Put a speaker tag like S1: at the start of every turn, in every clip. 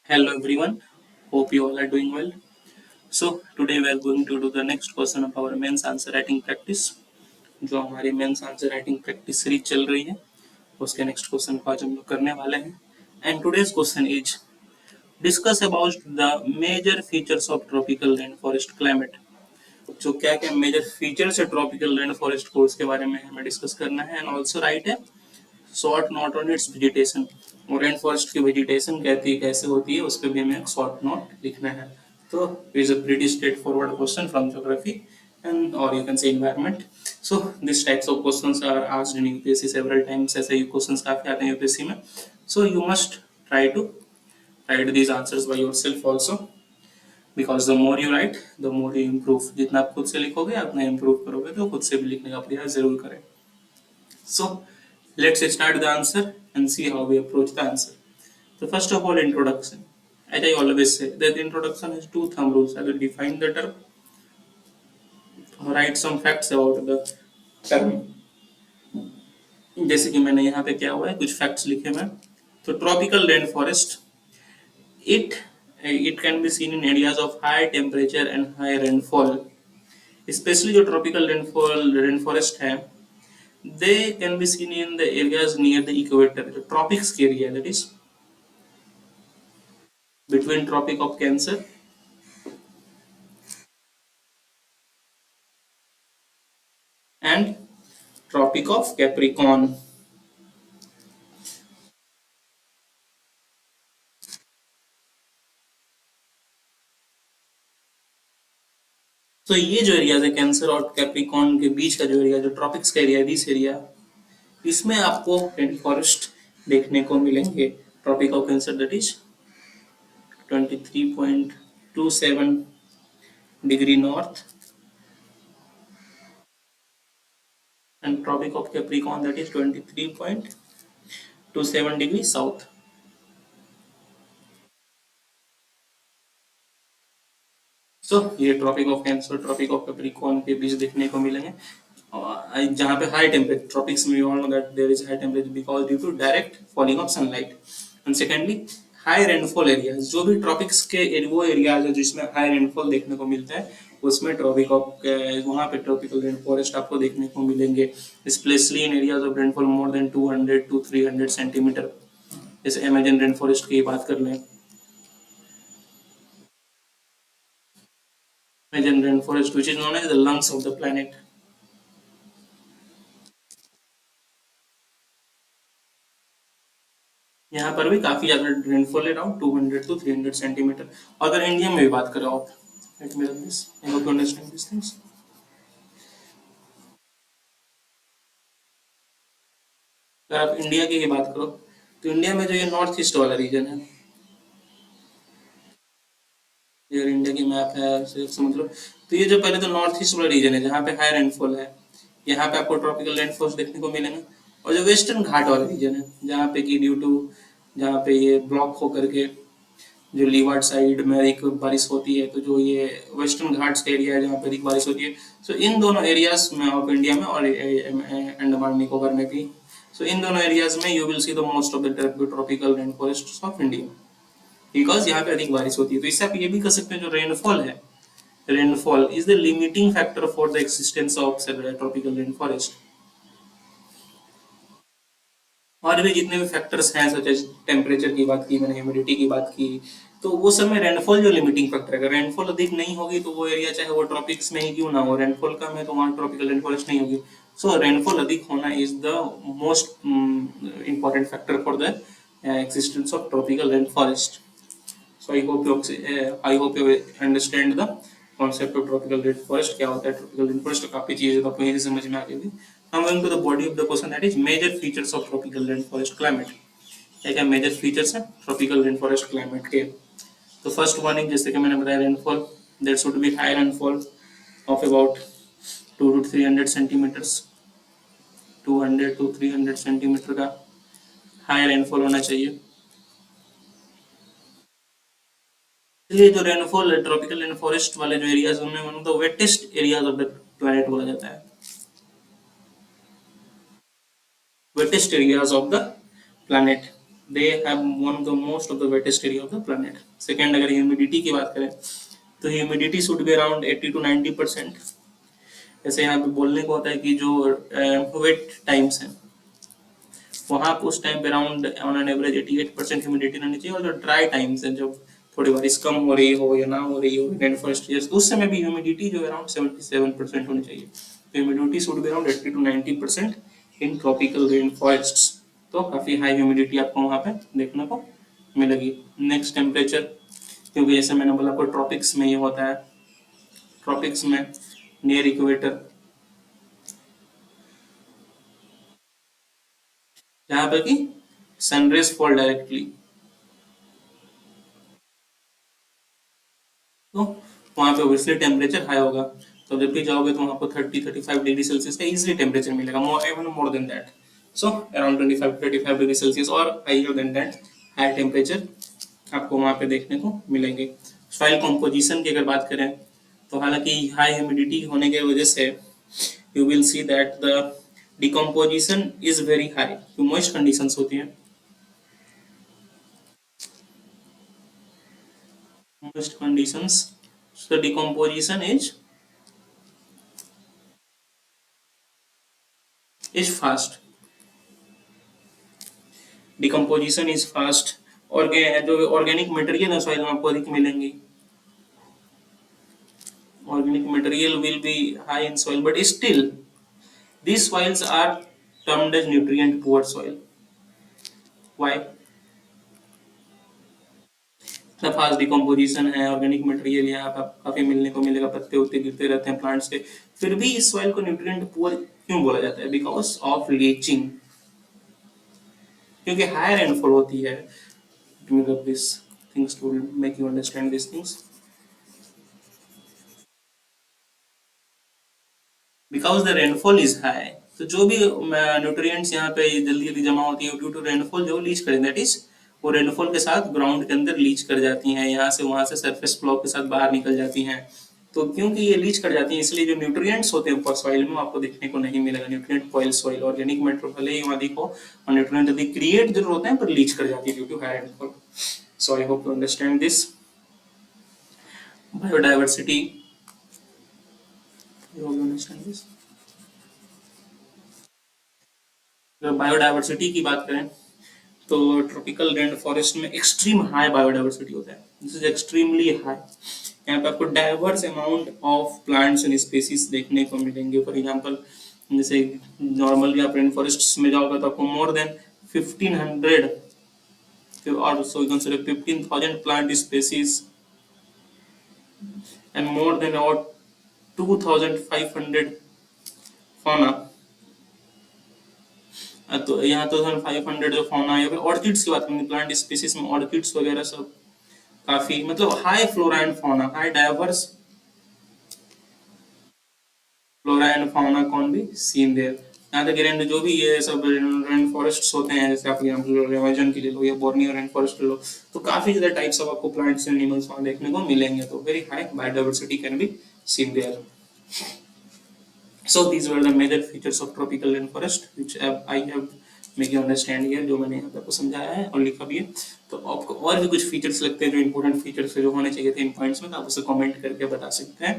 S1: Hello everyone, hope you all are doing well. So today we are going to do the next question of our mains answer writing practice जो हमारी mains answer writing practice series चल रही है उसके next question को आज हम लोग करने वाले हैं and today's question is discuss about the major features of tropical rain forest climate. जो क्या क्या मेजर फीचर्स है ट्रॉपिकल रेन फॉरेस्ट को उसके बारे में हमें डिस्कस करना है एंड ऑल्सो राइट है short note on its vegetation और रेन फॉरेस्ट की वेजिटेशन कहती है कैसे होती है उस पर भी हमें एक शॉर्ट नोट लिखना है। तो is a pretty straight forward question from geography and और you can say environment. So this types of questions are asked in UPSC several times. ऐसे क्वेश्चंस काफी आते हैं यूपीएससी में। So you must try to write these answers by yourself also because the more you write the more you improve। जितना आप खुद से लिखोगे उतना improve करोगे तो खुद से भी लिखने का प्रयास जरूर करें। So let's start the answer and see how we approach the answer. So first of all, introduction. As I always say, that introduction has two thumb rules. I will define the term, write some facts about the term. जैसे कि मैंने यहाँ पे क्या हुआ है कुछ facts लिखे मैं। तो tropical rain forest it it can be seen in areas of high temperature and high rainfall। Specially जो ट्रॉपिकल रेन फॉरेस्ट है they can be seen in the areas near the equator, the tropics area, that is between Tropic of Cancer and Tropic of Capricorn। तो ये जो area है cancer और Capricorn के बीच का जो एरिया जो ट्रॉपिक्स का एरिया दिस एरिया इसमें आपको रेन फॉरेस्ट देखने को मिलेंगे। Tropic of cancer that is 23.27 degree north and tropic of capricorn that is 23.27 degree south. So ये tropic of cancer tropic of capricorn के बीच देखने को मिलेंगे जहाँ पे हाई टेम्परेचर ट्रॉपिक्स में all know that there is high temperature because due to direct falling of sunlight and secondly high rainfall areas जो भी ट्रॉपिक्स के वो एरियाज है जिसमें हाई रेनफॉल देखने को मिलता है उसमें ट्रॉपिक ऑफ वहाँ पे ट्रॉपिकल रेन फॉरेस्ट आपको देखने को मिलेंगे specially in areas of rainfall more than 200 to 300 centimetre. जैसे अमेजन रेन फॉरेस्ट की बात कर लें Amazon rainforest, which is known as the lungs of the planet। यहाँ पर भी काफी ज्यादा रेनफॉल है अराउंड 200 टू 300 सेंटीमीटर। अगर इंडिया में भी बात करें आप let me run this I hope you understand this things. अगर आप इंडिया की ही बात करो तो इंडिया में जो ये नॉर्थ ईस्ट वाला रीजन है ये इंडिया की मैप है समझ लो। तो ये जो पहले तो नॉर्थ ईस्ट वाला रीजन है जहाँ पे हाई रेनफॉल है यहाँ पे आपको ट्रॉपिकल रेनफॉल देखने को मिलेंगे। और जो वेस्टर्न घाट वाला रीजन है जहाँ पे कि ड्यू टू जहाँ पे ये ब्लॉक होकर के जो लीवार्ड साइड में एक बारिश होती है तो जो ये वेस्टर्न घाट्स का एरिया है जहाँ पर एक बारिश होती है। सो इन दोनों एरियाज में ऑफ इंडिया में और अंडमान निकोबार में भी सो इन दोनों एरियाज में you will see the most of the tropical rain forest of India because यहाँ पे अधिक बारिश होती है। तो इससे आप ये भी कर सकते हैं जो रेनफॉल है rainfall is the limiting factor for the existence of tropical rain forest. और भी जितने भी फैक्टर्स हैं सच एज टेम्परेचर की बात की मैंने ह्यूमिडिटी की बात की तो वो सब में रेनफॉल जो लिमिटिंग फैक्टर है। अगर रेनफॉल अधिक नहीं होगी तो वो एरिया चाहे वो ट्रॉपिक्स में ही क्यों ना हो रेनफॉल कम है तो वहाँ ट्रॉपिकल रेन फॉरेस्ट नहीं होगी। सो रेनफॉल अधिक होना is the most important factor for the existence of tropical rain forest. So I hope you understand the concept of tropical rainforest क्या होता है tropical rainforest काफी चीजें तो आपको यही समझ में आ गई थी। Now going to the body of the question that is major features of tropical rainforest climate। क्या क्या major features है tropical rainforest climate के। तो first one is जैसे कि मैंने बताया rainfall there should be high rainfall of about 2 to 300 centimeters 200 to 300 centimetre का हाई रेनफॉल होना चाहिए। इसलिए जो रेनफॉल है ट्रॉपिकल रेन फॉरेस्ट वाले जो एरियाज उनमें one of the wettest areas of the planet बोला जाता है wettest areas of the planet. They have one of the most of the wettest area of the planet. Second, अगर humidity की बात करें तो humidity should be around 80 to 90%। जैसे यहाँ पे बोलने को होता है कि जो वेट टाइम्स है वहाँ पे उस टाइम पे around on an average 88% humidity रहनी चाहिए, और जो ड्राई टाइम्स है जब थोड़ी बारिश कम हो रही हो या ना हो रही हो रेनफॉल स्टेज, तो उस समय भी ह्यूमिडिटी जो अराउंड 77% होनी चाहिए। तो humidity should be around 80 to 90% in tropical rain forests. तो काफी हाई ह्यूमिडिटी आपको वहाँ पे देखने को मिलेगी। नेक्स्ट टेम्परेचर, क्योंकि जैसे मैंने बोला आपको ट्रॉपिक्स में ये होता है, ट्रॉपिक्स में नियर इक्वेटर, जहाँ पे कि सनरेज फॉल डायरेक्टली, तो वहाँ पे ऑब्वियसली टेम्परेचर हाई होगा। तो जब भी जाओगे तो वहाँ आपको 30-35 डिग्री सेल्सियस का इजिली टेम्परेचर मिलेगा, more even more than that. So around 25-35 degree Celsius और higher than that high temperature आपको वहाँ पे देखने को मिलेंगे। सॉइल कॉम्पोजिशन की अगर बात करें तो हालांकि हाई ह्यूमिडिटी होने की वजह से you will see that the decomposition is very high. Moist conditions होती हैं, moist conditions, so decomposition is fast, decomposition is fast। और जो ऑर्गेनिक मटेरियल है सॉइल में आपको अधिक मिलेंगी, organic material will be high in soil, but still these soils are termed as nutrient poor soil। why? इतना फास्ट डिकम्पोजिशन है, organic material यहाँ पर काफी मिलने को मिलेगा, पत्ते उत्ते गिरते रहते हैं प्लांट्स के, फिर भी इस सॉइल को न्यूट्रिएंट पुअर क्यों बोला जाता है? बिकॉज ऑफ लीचिंग, क्योंकि हाई रेनफॉल होती है। This things to make you understand this things, because the rainfall is high, तो जो भी न्यूट्रिएंट्स यहाँ पे जल्दी जल्दी जमा होती है ड्यू टू रेनफॉल, जो लीच करें दैट इज वो रेनफॉल के साथ ग्राउंड के अंदर लीच कर जाती हैं, यहाँ से वहां से सरफेस फ्लो के साथ बाहर निकल जाती हैं। तो क्योंकि ये लीच कर जाती हैं इसलिए जो न्यूट्रिएंट्स होते हैं ऊपर सॉइल में आपको देखने को नहीं मिलेगा। न्यूट्रिएंट पॉइल सॉइल, ऑर्गेनिक मैटर भले ही अधिक हो और न्यूट्रिएंट अधिक क्रिएट जरूर होते हैं पर लीच कर जाती है due to high rainfall. So I hope you understand this. Biodiversity, you understand this. अगर बायोडाइवर्सिटी की बात करें तो ट्रॉपिकल रेन फॉरेस्ट में एक्सट्रीम हाई बायोडाइवर्सिटी होता है, दिस इज एक्सट्रीमली हाई। यहाँ पे आपको diverse amount of plants and species देखने को मिलेंगे। फॉर एग्जांपल जैसे नॉर्मली आप रेन फॉरेस्ट में जाओगे तो आपको मोर देन 1500 और सो यू कैन से 15,000 plant species and more than about 2500 fauna। तो यहाँ तो 1500 जो फौना है, ऑर्किड्स की बात करें प्लांट स्पीसीज में ऑर्किड्स वगैरह सब काफी मतलब high flora and fauna, high diverse flora and fauna कौन भी सीन देयर। यहाँ तक रेन जो भी ये सब रेन फॉरेस्ट होते हैं, जैसे आप अमेजन के ले लो या बोर्नियो रेन फॉरेस्ट ले लो, तो काफी ज्यादा टाइप्स ऑफ आपको प्लांट्स एंड एनिमल्स वहाँ देखने को मिलेंगे। तो very high biodiversity can be seen there. So these were the major features of tropical rainforest which I have make you understand here, जो मैंने यहाँ पे आपको समझाया है और लिखा भी है। तो आपको और भी कुछ फीचर्स लगते हैं जो इंपॉर्टेंट फीचर्स है जो होने चाहिए थे इन पॉइंट्स में, तो आप उसे कमेंट करके बता सकते हैं।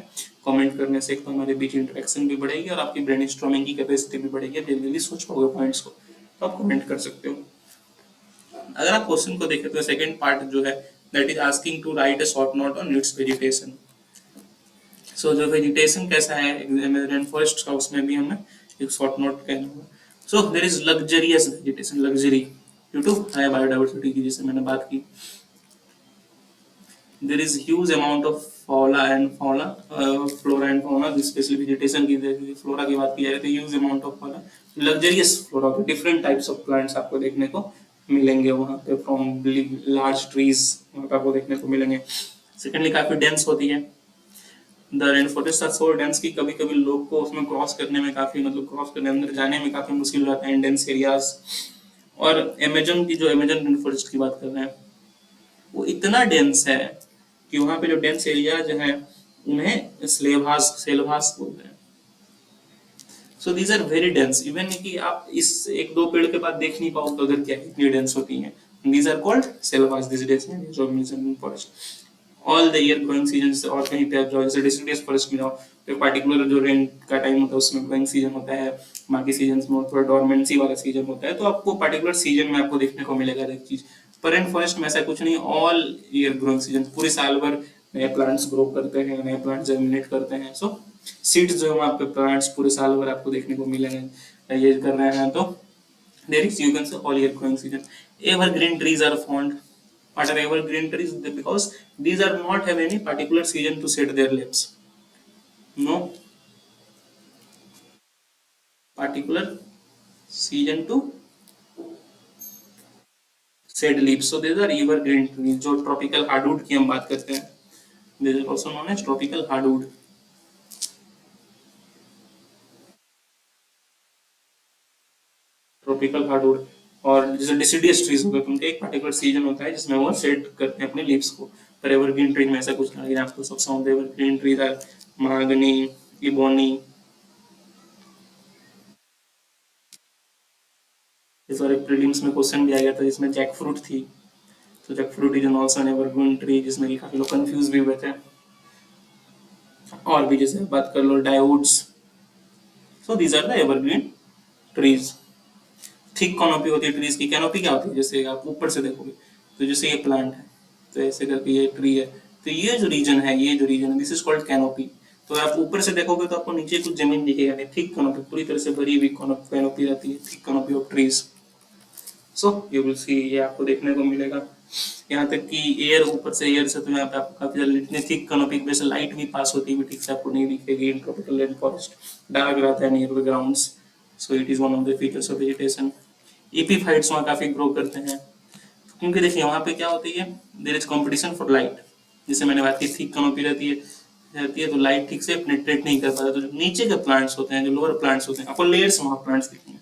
S1: कमेंट करने से एक तो हमारे बीच इंटरेक्शन भी बढ़ेगी और आपकी ब्रेनस्टॉर्मिंग की कैपेसिटी भी बढ़ेगी, आप जल्दी सोच पाओगे पॉइंट्स को, तो आप कमेंट कर सकते हो। अगर आप क्वेश्चन को देखें तो सेकंड पार्ट जो है that is asking to write a short note on its vegetation. So जो वेजिटेशन कैसा है रेन फॉरेस्ट का, उसमें भी हमें एक शॉर्ट नोट कहना होगा। So there is luxurious vegetation, luxury due to high biodiversity की जैसे मैंने बात की। There is huge amount of fauna and fauna, flora and fauna, specially vegetation की फ्लोरा की बात की जाए तो huge amount of fauna, luxurious flora, different types of plants आपको देखने को मिलेंगे वहाँ पे, फ्रॉम लार्ज ट्रीज वहाँ पे आपको देखने को मिलेंगे। सेकेंडली काफी डेंस होती है, the rain forest are so dense कि कभी कभी लोग को उसमें क्रॉस करने में काफी मतलब क्रॉस करने अंदर जाने में काफी मुश्किल हो जाता है डेंस एरियाज। और अमेजन की जो अमेजन रेन फॉरेस्ट की बात कर रहे हैं वो इतना डेंस है कि वहाँ पे जो डेंस एरिया जो है उन्हें सेलवास बोलते हैं। So these are very dense, even कि आप इस एक दो पेड़ के बाद देख नहीं पाओ तो अगर क्या इतनी डेंस होती है। These are called selvas these days में जो Amazon forest. All the year growing seasons और कहीं पे आप जो जैसे deciduous forest में जाओ तो पर्टिकुलर जो रेन का टाइम होता है उसमें growing season होता है, बाकी सीजन में थोड़ा डोरमेंसी वाला सीजन होता है, तो आपको पर्टिकुलर सीजन में आपको देखने को मिलेगा एक चीज. पर रेन फॉरेस्ट में ऐसा कुछ नहीं, ऑल ईयर ग्रोइंग सीजन, पूरे साल भर नए प्लांट्स ग्रो करते हैं, नए प्लांट्स जर्मिनेट करते हैं. सो सीड्स जो है आपके प्लांट्स पूरे साल भर आपको देखने को मिलेंगे ये कर रहे हैं. तो there is you can say all year growing season. Evergreen trees are found. What are evergreen trees? Because these are not have any particular season to set their leaves. No particular season to set leaves. So these are evergreen trees. जो tropical hardwood की हम बात करते हैं. These are also known as tropical hardwood. Tropical hardwood. और जैसे deciduous trees हो गए उनका एक पर्टिकुलर सीजन होता है जिसमें वो सेट करते हैं अपने लीव्स को. पर एवरग्रीन ट्री में ऐसा कुछ नहीं है. आपको सब साउंड एवरग्रीन ट्री है महागनी, इबोनी. इस बार एक प्रीलिम्स में क्वेश्चन दिया गया था जिसमें जैक फ्रूट थी. तो jackfruit is also an evergreen tree जिसमें कि काफी लोग कंफ्यूज भी हुए थे. और भी जैसे बात कर लो डायोड्स. So these are the evergreen trees. Thick canopy होती है ट्रीज की. कैनोपी क्या होती है, जैसे आप ऊपर से देखोगे तो जैसे ये प्लांट है तो ऐसे करके ये ट्री है, तो ये जो रीजन है, ये जो रीजन है दिस इज कॉल्ड कैनोपी. तो आप ऊपर से देखोगे तो आपको नीचे कुछ जमीन दिखेगा नहीं. थिक कैनोपी पूरी तरह से भरी हुई कैनोपी रहती है, thick canopy of trees. So you will see ये आपको देखने को मिलेगा. यहाँ तक कि एयर ऊपर से एयर से तो यहाँ पे आपको काफी ज्यादा इतनी थिक कैनोपी की वजह से लाइट भी पास होती है ठीक से आपको नहीं दिखेगी. In tropical rain forest dark रहता है near the grounds. So it is one of the features of vegetation. Epiphytes वहाँ काफी ग्रो करते हैं क्योंकि देखिए वहाँ पे क्या होती है, there is competition for light. जैसे मैंने बात की थिक कैनोपी रहती है तो लाइट ठीक से पेनिट्रेट नहीं कर पाता. तो जो नीचे के प्लांट्स होते हैं, जो लोअर प्लांट्स होते हैं, आपको लेयर्स वहाँ प्लांट्स दिखेंगे.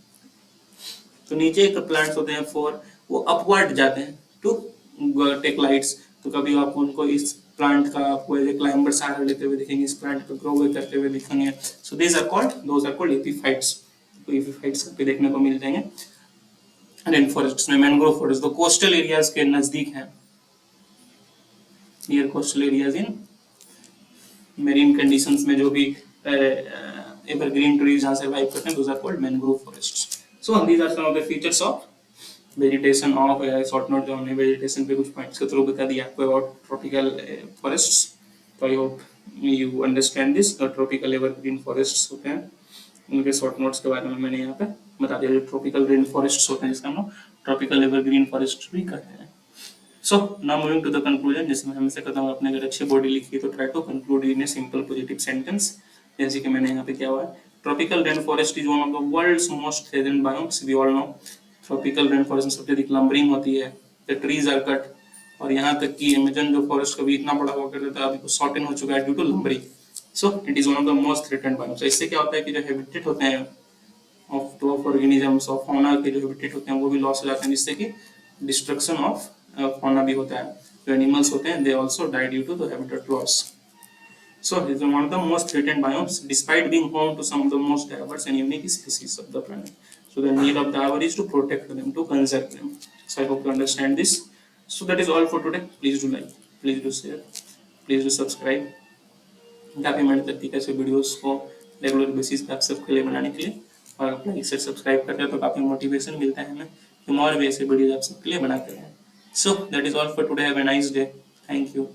S1: तो नीचे के प्लांट्स होते हैं फॉर वो अपवर्ड जाते हैं टू टेक लाइट्स. तो कभी आप उनको इस प्लांट का आपको एज ए क्लाइंबर सहारा लेते हुए दिखेंगे, इस प्लांट को ग्रो करते हुए दिखेंगे. So these are called those are called epiphytes. तो एपीफाइट्स पे देखने को मिल जाएंगे. रेन फॉरेस्ट में मैंग्रोव फॉरेस्ट तो कोस्टल एरियाज के नजदीक है. Near coastal areas in marine conditions में जो भी एवरग्रीन ट्रीज जहां सर्वाइव करते हैं, those are called mangrove forest. So these are some of the features of vegetation of short note जो हमने वेजिटेशन पे कुछ पॉइंट्स के थ्रू बता दिया आपको अबाउट ट्रॉपिकल फॉरेस्ट्स. तो I hope you understand this. Tropical evergreen forests होते हैं उनके शॉर्ट नोट्स के बारे में मैंने यहाँ पे बता दिया. जो ट्रॉपिकल रेन फॉरेस्ट्स होते हैं जिसका हम लोग ट्रॉपिकल एवरग्रीन फॉरेस्ट भी कहते हैं. So now moving to the conclusion. जैसे मैं हमेशा कहता हूँ अपने अगर अच्छी बॉडी लिखी तो try to conclude in a simple positive sentence. जैसे कि मैंने यहाँ पे क्या हुआ है, tropical rain forest is one of the world's most threatened biomes. We all know tropical rain forest में सबसे अधिक लंबरिंग होती है. The trees are cut. और यहाँ तक कि अमेजन जो फॉरेस्ट कभी इतना बड़ा हुआ करता था अभी तो शॉर्टन हो चुका है due to lumbering. So it is one of the most threatened biomes. इससे क्या होता है कि जो हैबिटेट होते हैं ऑफ ऑर्गेनिजम्स ऑफ फौना के जो हैबिटेट होते हैं वो भी लॉस हो जाते हैं, जिससे कि डिस्ट्रक्शन ऑफ फौना भी होता है. जो एनिमल्स होते हैं they also die due to the habitat loss. So it is one of the most threatened biomes despite being home to some of the most diverse and unique species of the planet. So the need of the hour is to protect them, to conserve them. So I hope you understand this. So that is all for today. Please do like, please do share, please do subscribe. काफ़ी मेहनत लगती है ऐसे videos को regular basis पे आप सबके लिए बनाने के लिए. और आप लाइक से सब्सक्राइब करते हैं तो काफ़ी मोटिवेशन मिलता है हमें कि हम और भी ऐसे वीडियोस आप सबके लिए बनाते हैं. So that is all for today. Have a nice day. Thank you.